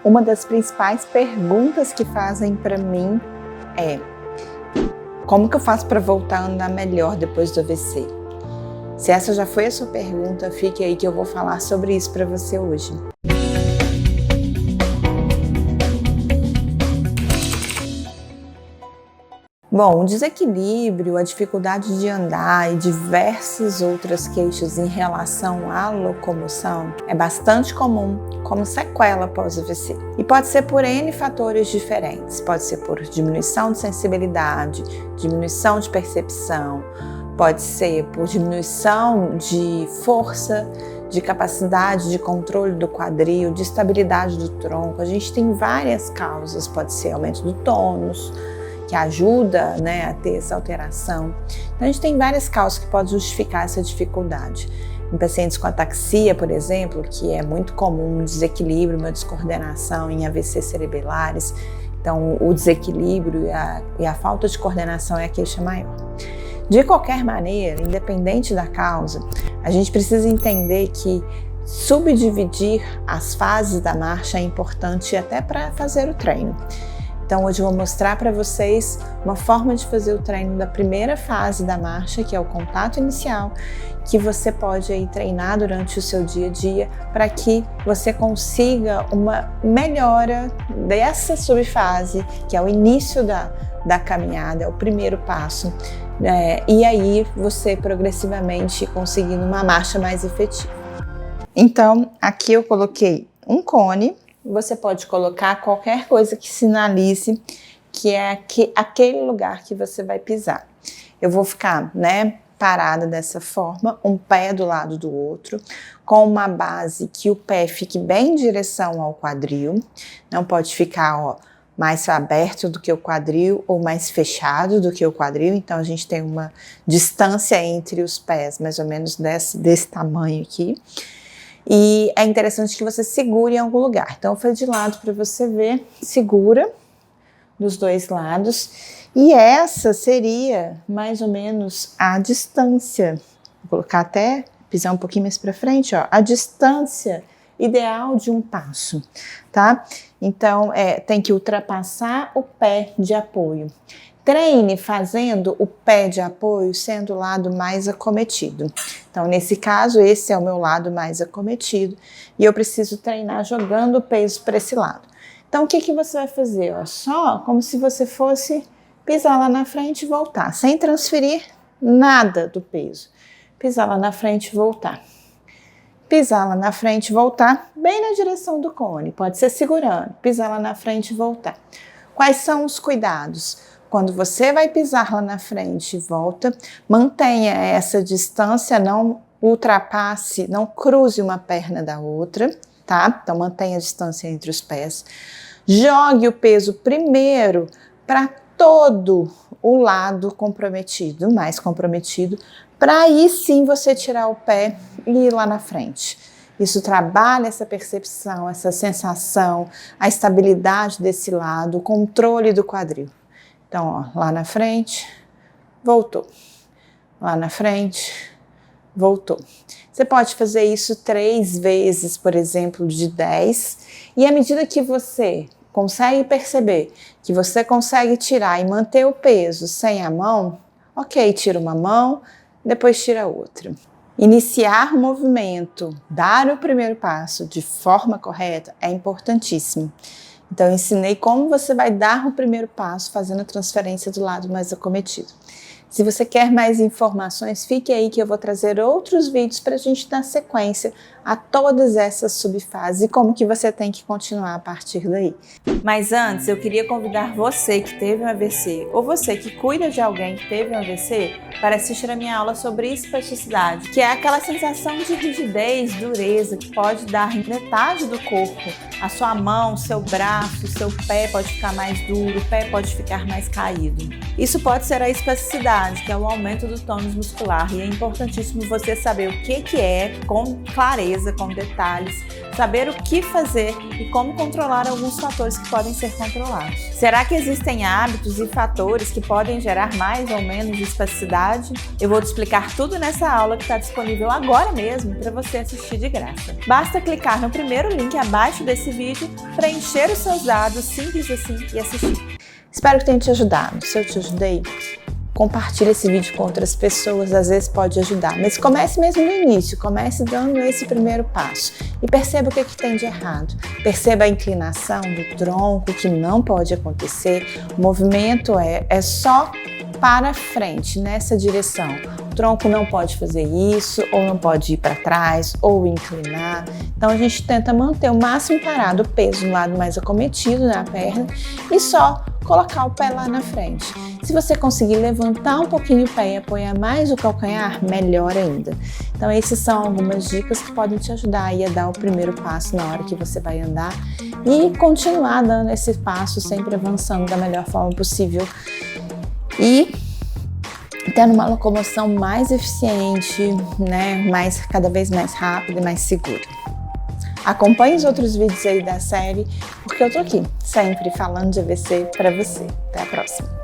Uma das principais perguntas que fazem para mim é: como que eu faço para voltar a andar melhor depois do AVC? Se essa já foi a sua pergunta, fique aí que eu vou falar sobre isso para você hoje. Bom, o desequilíbrio, a dificuldade de andar e diversas outras queixas em relação à locomoção é bastante comum como sequela pós-AVC. E pode ser por N fatores diferentes. Pode ser por diminuição de sensibilidade, diminuição de percepção, pode ser por diminuição de força, de capacidade de controle do quadril, de estabilidade do tronco. A gente tem várias causas, pode ser aumento do tônus, que ajuda, a ter essa alteração. Então a gente tem várias causas que podem justificar essa dificuldade. Em pacientes com ataxia, por exemplo, que é muito comum um desequilíbrio, uma descoordenação em AVC cerebelares, então o desequilíbrio e a falta de coordenação é a queixa maior. De qualquer maneira, independente da causa, a gente precisa entender que subdividir as fases da marcha é importante até para fazer o treino. Então hoje eu vou mostrar para vocês uma forma de fazer o treino da primeira fase da marcha, que é o contato inicial, que você pode aí treinar durante o seu dia a dia para que você consiga uma melhora dessa subfase, que é o início da caminhada, é o primeiro passo, e aí você progressivamente conseguindo uma marcha mais efetiva. Então aqui eu coloquei um cone. Você pode colocar qualquer coisa que sinalize que é aquele lugar que você vai pisar. Eu vou ficar, parada dessa forma, um pé do lado do outro, com uma base que o pé fique bem em direção ao quadril. Não pode ficar, mais aberto do que o quadril ou mais fechado do que o quadril. Então a gente tem uma distância entre os pés, mais ou menos desse tamanho aqui. E é interessante que você segure em algum lugar. Então, foi de lado para você ver, segura dos dois lados. E essa seria mais ou menos a distância. Vou colocar até, pisar um pouquinho mais para frente, a distância ideal de um passo, tá? Então, tem que ultrapassar o pé de apoio. Treine fazendo o pé de apoio sendo o lado mais acometido. Então, nesse caso, esse é o meu lado mais acometido e eu preciso treinar jogando o peso para esse lado. Então, o que você vai fazer? Só como se você fosse pisar lá na frente e voltar, sem transferir nada do peso. Pisar lá na frente e voltar. Pisar lá na frente e voltar, bem na direção do cone, pode ser segurando. Pisar lá na frente e voltar. Quais são os cuidados? Quando você vai pisar lá na frente e volta, mantenha essa distância, não ultrapasse, não cruze uma perna da outra, tá? Então mantenha a distância entre os pés. Jogue o peso primeiro para todo o lado comprometido, mais comprometido, para aí sim você tirar o pé e ir lá na frente. Isso trabalha essa percepção, essa sensação, a estabilidade desse lado, o controle do quadril. Então, lá na frente, voltou. Lá na frente, voltou. Você pode fazer isso 3 vezes, por exemplo, de 10. E à medida que você consegue perceber que você consegue tirar e manter o peso sem a mão, ok, tira uma mão, depois tira a outra. Iniciar o movimento, dar o primeiro passo de forma correta é importantíssimo. Então, eu ensinei como você vai dar o primeiro passo fazendo a transferência do lado mais acometido. Se você quer mais informações, fique aí que eu vou trazer outros vídeos para a gente dar sequência a todas essas subfases e como que você tem que continuar a partir daí. Mas antes, eu queria convidar você que teve um AVC ou você que cuida de alguém que teve um AVC para assistir a minha aula sobre espasticidade, que é aquela sensação de rigidez, dureza que pode dar em metade do corpo. A sua mão, seu braço, seu pé pode ficar mais duro, o pé pode ficar mais caído. Isso pode ser a espasticidade, que é o aumento do tônus muscular, e é importantíssimo você saber o que é com clareza clareza, com detalhes, saber o que fazer e como controlar alguns fatores que podem ser controlados. Será que existem hábitos e fatores que podem gerar mais ou menos espasticidade? Eu vou te explicar tudo nessa aula que está disponível agora mesmo para você assistir de graça. Basta clicar no primeiro link abaixo desse vídeo, preencher os seus dados, simples assim, e assistir. Espero que tenha te ajudado. Se eu te ajudei, compartilhe esse vídeo com outras pessoas, às vezes pode ajudar. Mas comece mesmo no início, comece dando esse primeiro passo e perceba o que tem de errado. Perceba a inclinação do tronco, que não pode acontecer. O movimento é só para frente, nessa direção. O tronco não pode fazer isso, ou não pode ir para trás, ou inclinar. Então a gente tenta manter o máximo parado, o peso no lado mais acometido na perna e só colocar o pé lá na frente. Se você conseguir levantar um pouquinho o pé e apoiar mais o calcanhar, melhor ainda. Então essas são algumas dicas que podem te ajudar aí a dar o primeiro passo na hora que você vai andar e continuar dando esse passo, sempre avançando da melhor forma possível e tendo uma locomoção mais eficiente, né, cada vez mais rápida e mais segura. Acompanhe os outros vídeos aí da série, porque eu tô aqui, sempre falando de AVC para você. Até a próxima!